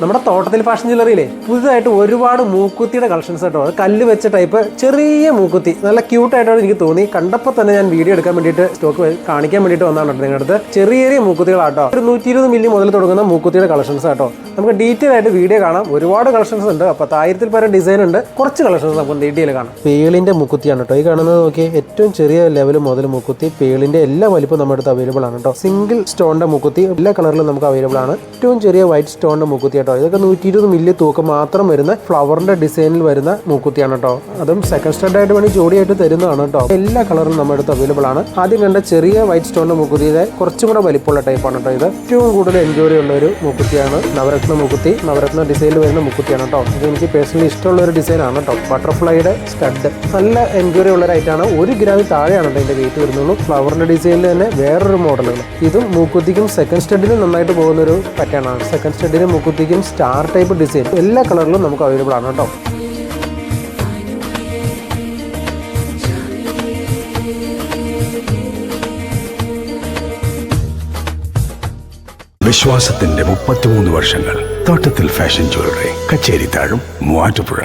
നമ്മുടെ തോട്ടത്തിൽ ഫാഷൻ ജ്വല്ലറിയിലെ പുതുതായിട്ട് ഒരുപാട് മൂക്കുത്തിയുടെ കളക്ഷൻസ് കേട്ടോ. അത് കല്ല് വെച്ച ടൈപ്പ് ചെറിയ മൂക്കുത്തി നല്ല ക്യൂട്ടായിട്ടാണ് എനിക്ക് തോന്നി. കണ്ടപ്പോൾ തന്നെ ഞാൻ വീഡിയോ എടുക്കാൻ വേണ്ടിയിട്ട് സ്റ്റോക്ക് കാണിക്കാൻ വേണ്ടിയിട്ട് വന്നതാണ് നിങ്ങളുടെ അടുത്ത്. ചെറിയ ചെറിയ മൂക്കുത്തികളാട്ടോ. ഒരു 120 മില്ലി മുതൽ തുടങ്ങുന്ന മൂക്കുത്തിയുടെ കളക്ഷൻസ് കേട്ടോ. നമുക്ക് ഡീറ്റെയിൽ ആയിട്ട് വീഡിയോ കാണാം. ഒരുപാട് കളക്ഷൻസ് ഉണ്ട്. 10,000-ൽ പരം ഡിസൈൻ ഉണ്ട്. കുറച്ച് കളക്ഷൻസ് നമുക്ക് ഡീറ്റെയിൽ കാണാം. പേളിന്റെ മൂക്കുത്തിയാണ് കേട്ടോ ഈ കാണുന്നത്. നോക്കി ഏറ്റവും ചെറിയ ലെവൽ മുതൽ മൂക്കുത്തി പേളിന്റെ എല്ലാ വലിപ്പം നമ്മുടെ അടുത്ത് അവൈലബിൾ ആണ് കേട്ടോ. സിംഗിൾ സ്റ്റോണിന്റെ മൂക്കുത്തി എല്ലാ കളറിലും നമുക്ക് അവൈലബിൾ ആണ്. ഏറ്റവും ചെറിയ വൈറ്റ് സ്റ്റോണിന്റെ മൂക്കുത്തി കേട്ടോ. ഇതൊക്കെ 120 മില്ലി തൂക്കം മാത്രം വരുന്ന ഫ്ലവറിന്റെ ഡിസൈനിൽ വരുന്ന മൂക്കുത്തിയാണ് കേട്ടോ. അതും സെക്കൻഡ് സ്റ്റാൻഡ് ആയിട്ട് വേണമെങ്കിൽ ജോഡിയായിട്ട് തരുന്നതാണ് കേട്ടോ. എല്ലാ കളറും നമ്മുടെ അടുത്ത് അവൈലബിൾ ആണ്. ആദ്യം കണ്ട ചെറിയ വൈറ്റ് സ്റ്റോണിന്റെ മൂക്കുത്തിയുടെ കുറച്ചും കൂടെ വലിപ്പമുള്ള ടൈപ്പാണ് കേട്ടോ. ഇത് ഏറ്റവും കൂടുതൽ എൻജോയ് ഉള്ള ഒരു മൂക്കുത്തിയാണ്. നവരത്ന മൂക്കുത്തി, നവരത്ന ഡിസൈനിൽ വരുന്ന മൂക്കുത്തിയാണ് കേട്ടോ. ഇത് എനിക്ക് പേഴ്സണലി ഇഷ്ടമുള്ള ഒരു ഡിസൈനാണ് കേട്ടോ. ബട്ടർഫ്ലൈയുടെ സ്റ്റഡ് നല്ല എൻജോയ് ഉള്ള റൈറ്റാണ്. 1 ഗ്രാമിൽ താഴെയാണ് കേട്ടോ ഇതിന്റെ വെയിറ്റ് വരുന്നുള്ളൂ. ഫ്ലവറിന്റെ ഡിസൈനിൽ തന്നെ വേറൊരു മോഡലാണ്. ഇതും മൂക്കുത്തിക്കും സെക്കൻഡ് സ്റ്റഡിനും നന്നായിട്ട് പോകുന്ന ഒരു പാറ്റേൺ ആണ്. സെക്കൻഡ് സ്റ്റഡിനും മൂക്കുത്തിക്കും സ്റ്റാർ ടൈപ്പ് ഡിസൈൻ എല്ലാ കളറിലും നമുക്ക് അവൈലബിൾ ആണ് കേട്ടോ. വിശ്വാസത്തിന്റെ 33 വർഷങ്ങൾ തോട്ടത്തിൽ ഫാഷൻ ജ്വല്ലറി, കച്ചേരി താഴും, മൂവാറ്റുപുഴ.